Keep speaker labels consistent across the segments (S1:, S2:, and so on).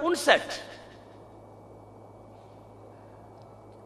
S1: 59,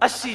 S1: 80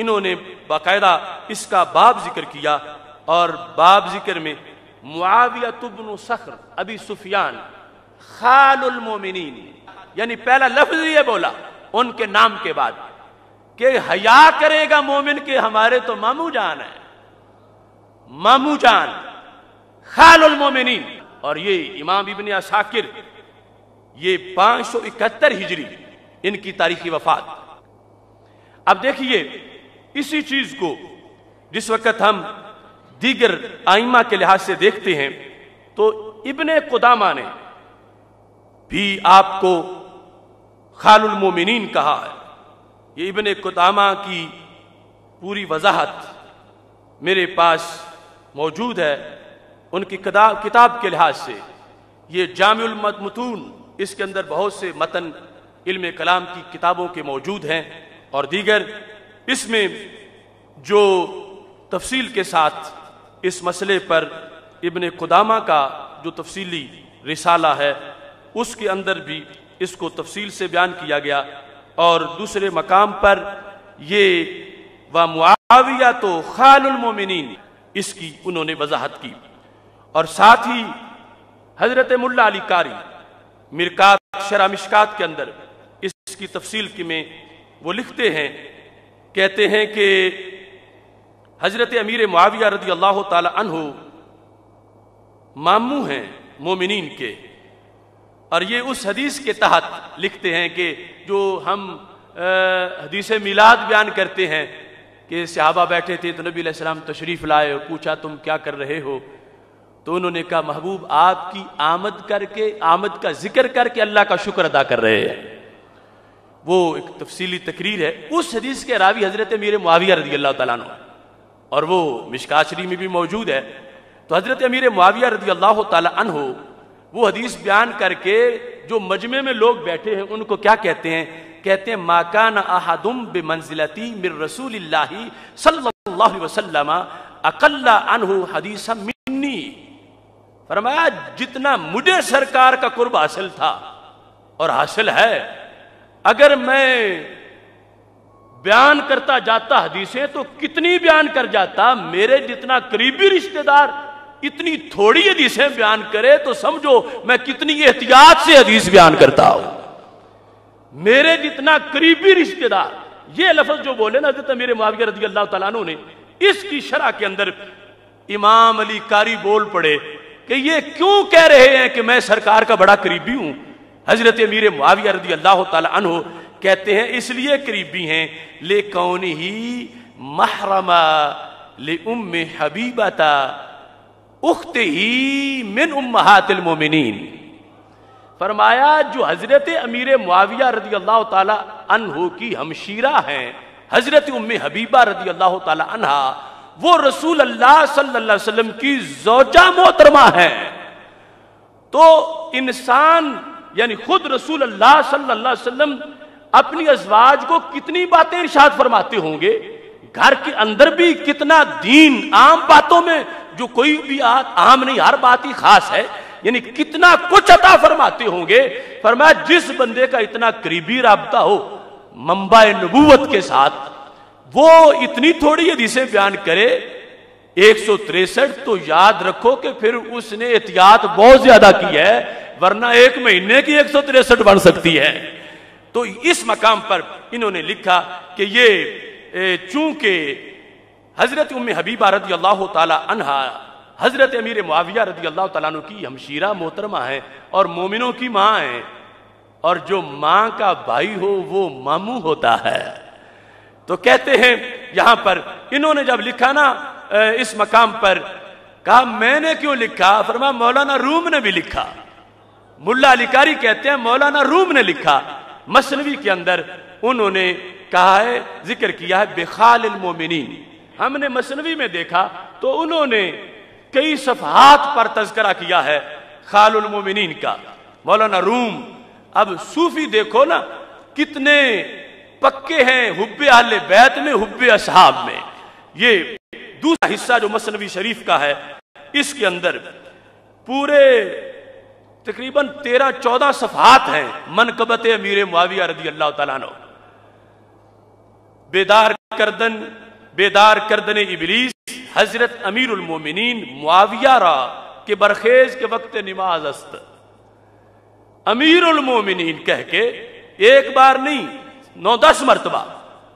S1: انہوں نے باقاعدہ اس کا باب ذکر کیا، اور باب ذکر میں معاویہ بن صخر ابی سفیان خال المومنین، یعنی پہلا لفظ یہ بولا ان کے نام کے بعد کہ حیا کرے گا مومن کہ ہمارے تو مامو جان ہے، مامو جان خال المومنین۔ اور یہ امام ابن عساکر، یہ 571 ہجری ان کی تاریخی وفات۔ اب دیکھیے اسی چیز کو جس وقت ہم دیگر ائمہ کے لحاظ سے دیکھتے ہیں تو ابن قدامہ نے بھی آپ کو خال المومنین کہا ہے۔ یہ ابن قدامہ کی پوری وضاحت میرے پاس موجود ہے، ان کی کتاب کے لحاظ سے یہ جامع المتون، اس کے اندر بہت سے متن علم کلام کی کتابوں کے موجود ہیں، اور دیگر اس میں جو تفصیل کے ساتھ اس مسئلے پر ابن قدامہ کا جو تفصیلی رسالہ ہے اس کے اندر بھی اس کو تفصیل سے بیان کیا گیا، اور دوسرے مقام پر یہ ومعاویہ تو خال المومنین اس کی انہوں نے وضاحت کی۔ اور ساتھ ہی حضرت ملا علی قاری مرکات شرح مشکات کے اندر اس کی تفصیل کی میں وہ لکھتے ہیں، کہتے ہیں کہ حضرت امیر معاویہ رضی اللہ تعالی عنہ ماموں ہیں مومنین کے، اور یہ اس حدیث کے تحت لکھتے ہیں کہ جو ہم حدیث میلاد بیان کرتے ہیں کہ صحابہ بیٹھے تھے تو نبی علیہ السلام تشریف لائے، پوچھا تم کیا کر رہے ہو؟ تو انہوں نے کہا محبوب آپ کی آمد کا ذکر کر کے اللہ کا شکر ادا کر رہے ہیں۔ وہ ایک تفصیلی تقریر ہے، اس حدیث کے راوی حضرت امیر معاویہ رضی اللہ تعالیٰ عنہ، اور وہ مشکات شریف میں بھی موجود ہے۔ تو حضرت امیر معاویہ رضی اللہ تعالیٰ عنہ وہ حدیث بیان کر کے جو مجمع میں لوگ بیٹھے ہیں ان کو کیا کہتے ہیں؟ کہتے ہیں ما کان احد بمنزلتی من رسول اللہ صلی اللہ علیہ وسلم اقل عنہ حدیثا منی، فرمایا جتنا مجھے سرکار کا قرب حاصل تھا اور حاصل ہے، اگر میں بیان کرتا جاتا حدیثیں تو کتنی بیان کر جاتا، میرے جتنا قریبی رشتہ دار اتنی تھوڑی حدیثیں بیان کرے تو سمجھو میں کتنی احتیاط سے حدیث بیان کرتا ہوں۔ میرے جتنا قریبی رشتہ دار، یہ لفظ جو بولے نا حضرت امیر معاویہ رضی اللہ تعالیٰ عنہ نے، اس کی شرح کے اندر امام علی قاری بول پڑے کہ یہ کیوں کہہ رہے ہیں کہ میں سرکار کا بڑا قریبی ہوں؟ حضرت امیر معاویہ رضی اللہ تعالیٰ عنہ کہتے ہیں اس لیے قریبی ہیں لِكَوْنِهِ مَحْرَمَ لِأُمِّ حَبِيبَةَ اُخْتِهِ مِنْ أُمَّهَاتِ الْمُؤْمِنِينَ، فرمایا جو حضرت امیر معاویہ رضی اللہ تعالیٰ عنہ کی ہمشیرہ ہیں حضرت ام حبیبہ رضی اللہ تعالیٰ عنہ، وہ رسول اللہ صلی اللہ علیہ وسلم کی زوجہ محترمہ ہے۔ تو انسان یعنی خود رسول اللہ صلی اللہ علیہ وسلم اپنی ازواج کو کتنی باتیں ارشاد فرماتے ہوں گے، گھر کے اندر بھی کتنا دین، عام باتوں میں جو کوئی بھی عام نہیں، ہر بات ہی خاص ہے، یعنی کتنا کچھ عطا فرماتے ہوں گے۔ فرمایا جس بندے کا اتنا قریبی رابطہ ہو منبع نبوت کے ساتھ، وہ اتنی تھوڑی حدیثیں بیان کرے 163، تو یاد رکھو کہ پھر اس نے احتیاط بہت زیادہ کی ہے، ورنہ ایک مہینے کی 163 بن سکتی ہے۔ تو اس مقام پر انہوں نے لکھا کہ یہ چونکہ حضرت ام حبیبہ رضی اللہ تعالی عنہا حضرت امیر معاویہ رضی اللہ تعالیٰ عنہ کی ہمشیرہ محترمہ ہیں اور مومنوں کی ماں ہیں، اور جو ماں کا بھائی ہو وہ ماموں ہوتا ہے۔ تو کہتے ہیں یہاں پر انہوں نے جب لکھا نا اس مقام پر، کہا میں نے کیوں لکھا؟ فرمایا مولانا روم نے بھی لکھا۔ ملا علی قاری کہتے ہیں مولانا روم نے لکھا، مثنوی کے اندر انہوں نے کہا ہے، ذکر کیا ہے بخال المومنین۔ ہم نے مثنوی میں دیکھا تو انہوں نے کئی صفحات پر تذکرہ کیا ہے خال المومنین کا، مولانا روم۔ اب صوفی دیکھو نا کتنے پکے ہیں حب اہل بیت میں، حب اصحاب میں۔ یہ دوسرا حصہ جو مثنوی شریف کا ہے، اس کے اندر پورے تقریباً 13-14 صفحات ہیں منقبت امیر معاویہ رضی اللہ تعالیٰ عنہ۔ بیدار کردن ابلیس حضرت امیر المومنین معاویہ را کہ برخیز کے وقت نماز است. امیر المومنین کہہ کے ایک بار نہیں 9-10 مرتبہ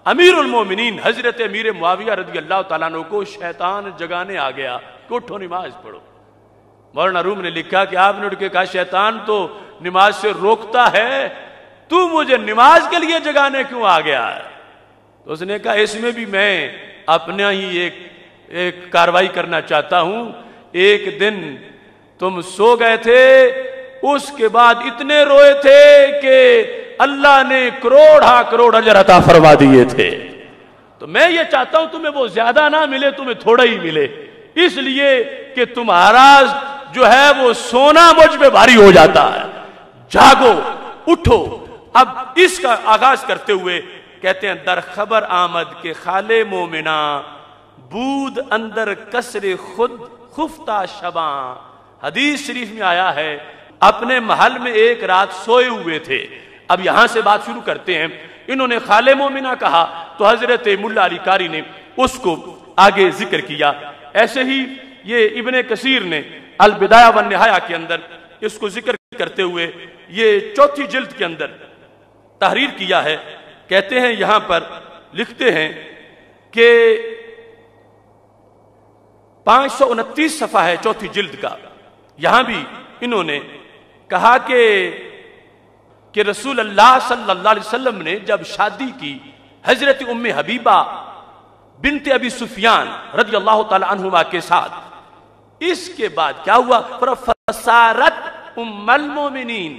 S1: امیر المومنین حضرت امیر معاویہ رضی اللہ تعالیٰ عنہ کو شیطان جگانے آ گیا کہ اٹھو نماز پڑھو. مولانا روم نے لکھا کہ آپ نے اٹھ کے کہا شیطان تو نماز سے روکتا ہے، تو مجھے نماز کے لیے جگانے کیوں آ گیا ہے؟ تو اس نے کہا اس میں بھی میں اپنا ہی ایک کاروائی کرنا چاہتا ہوں. ایک دن تم سو گئے تھے، اس کے بعد اتنے روئے تھے کہ اللہ نے کروڑ اجر عطا فرما دیے تھے. تو میں یہ چاہتا ہوں تمہیں وہ زیادہ نہ ملے، تمہیں تھوڑا ہی ملے، اس لیے کہ تمہارا جو ہے وہ سونا مجھ پہ بھاری ہو جاتا ہے. جاگو، اٹھو. اب اس کا آغاز کرتے ہوئے کہتے ہیں در خبر آمد کے خالے مومنا بود اندر کسر خود خفتہ شباں. حدیث شریف میں آیا ہے اپنے محل میں ایک رات سوئے ہوئے تھے. اب یہاں سے بات شروع کرتے ہیں. انہوں نے خالے مومنہ کہا تو حضرت ملا علی قاری نے اس کو آگے ذکر کیا. ایسے ہی یہ ابن کثیر نے البدایہ والنہایہ کے اندر اس کو ذکر کرتے ہوئے یہ 4 جلد کے اندر تحریر کیا ہے. کہتے ہیں یہاں پر لکھتے ہیں کہ 529 صفحہ ہے 4 جلد کا. یہاں بھی انہوں نے کہا کہ رسول اللہ صلی اللہ علیہ وسلم نے جب شادی کی حضرت ام حبیبہ بنت ابی سفیان رضی اللہ تعالی عنہما کے ساتھ، اس کے بعد کیا ہوا؟ فسارت ام المومنین،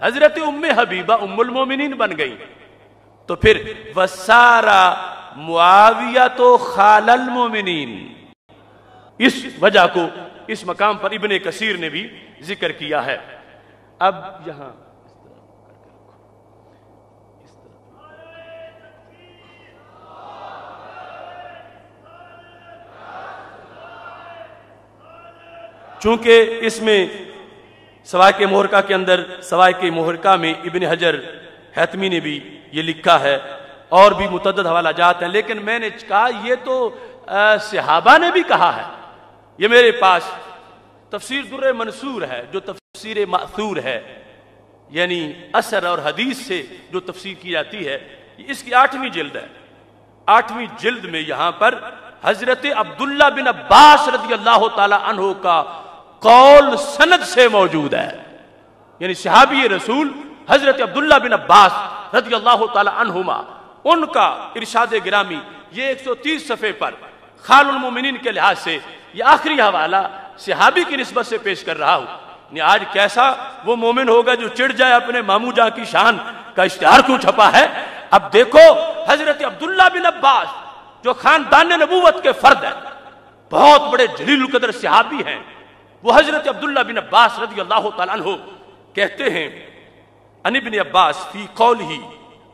S1: حضرت ام حبیبہ ام المومنین بن گئی. تو پھر وسارا معاویہ تو خال المومنین. اس وجہ کو اس مقام پر ابن کثیر نے بھی ذکر کیا ہے. اب یہاں چونکہ اس میں سوائے محرکہ کے اندر سوائے محرکہ میں ابن حجر حتمی نے بھی یہ لکھا ہے اور بھی متعدد حوالہ جات ہیں. لیکن میں نے کہا یہ تو صحابہ نے بھی کہا ہے. یہ میرے پاس تفسیر در منصور ہے جو تفسیر مأثور ہے، یعنی اثر اور حدیث سے جو تفسیر کی جاتی ہے. اس کی 8ویں جلد ہے. 8ویں جلد میں یہاں پر حضرت عبداللہ بن عباس رضی اللہ تعالی عنہ کا قول سند سے موجود ہے. یعنی صحابی رسول حضرت عبداللہ بن عباس رضی اللہ تعالی عنہما، ان کا ارشاد گرامی یہ 130 صفحے پر خال المومنین کے لحاظ سے یہ آخری حوالہ صحابی کی نسبت سے پیش کر رہا ہوں. یعنی آج کیسا وہ مومن ہوگا جو چڑھ جائے اپنے ماموں جاں کی شان کا اشتہار کیوں چھپا ہے. اب دیکھو حضرت عبداللہ بن عباس جو خاندان نبوت کے فرد ہیں، بہت بڑے جلیل القدر صحابی ہیں، وہ حضرت عبداللہ بن عباس رضی اللہ تعالیٰ عنہ کہتے ہیں ان ابن عباس فی قولہ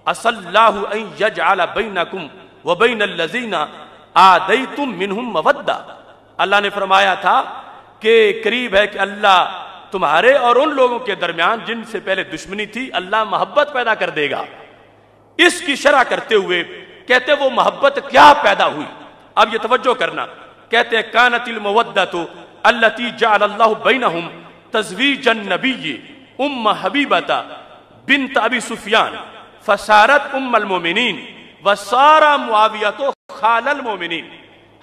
S1: عسى اللہ ان یجعل بینکم وبین الذین آدیتم منہم مودہ. اللہ نے فرمایا تھا کہ قریب ہے کہ اللہ تمہارے اور ان لوگوں کے درمیان جن سے پہلے دشمنی تھی اللہ محبت پیدا کر دے گا. اس کی شرح کرتے ہوئے کہتے وہ محبت کیا پیدا ہوئی. اب یہ توجہ کرنا. کہتے ہیں کانت المودۃ التی جعل اللہ بینہم تزویج النبی ام حبیبۃ بنت ابی سفیان فصارت ام المومنین وصار معاویۃ خال المومنین.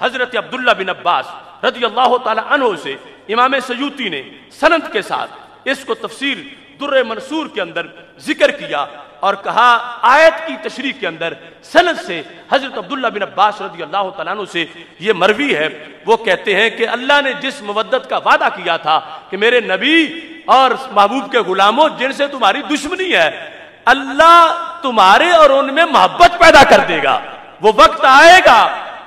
S1: حضرت عبداللہ بن عباس رضی اللہ تعالی عنہ سے امام سیوطی نے سند کے ساتھ اس کو تفسیر در منصور کے اندر ذکر کیا اور کہا آیت کی تشریح کے اندر سند سے حضرت عبداللہ بن عباس رضی اللہ تعالیٰ عنہ سے یہ مروی ہے. وہ کہتے ہیں کہ اللہ نے جس مودت کا وعدہ کیا تھا کہ میرے نبی اور محبوب کے غلاموں جن سے تمہاری دشمنی ہے اللہ تمہارے اور ان میں محبت پیدا کر دے گا. وہ وقت آئے گا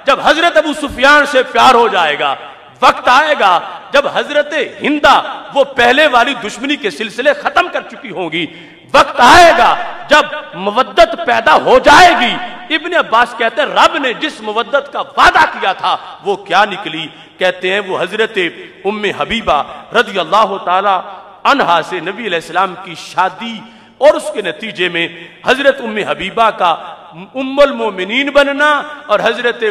S1: جب حضرت ابو سفیان سے پیار ہو جائے گا. وقت آئے گا جب حضرت ہندہ وہ پہلے والی دشمنی کے سلسلے ختم کر چکی ہوں گی. وقت آئے گا جب مودت پیدا ہو جائے گی. ابن عباس کہتے ہیں رب نے جس مودت کا وعدہ کیا تھا وہ کیا نکلی. کہتے ہیں وہ حضرت ام حبیبہ رضی اللہ تعالی عنہا سے نبی علیہ السلام کی شادی اور اس کے نتیجے میں حضرت ام حبیبہ کا ام المومنین بننا اور حضرت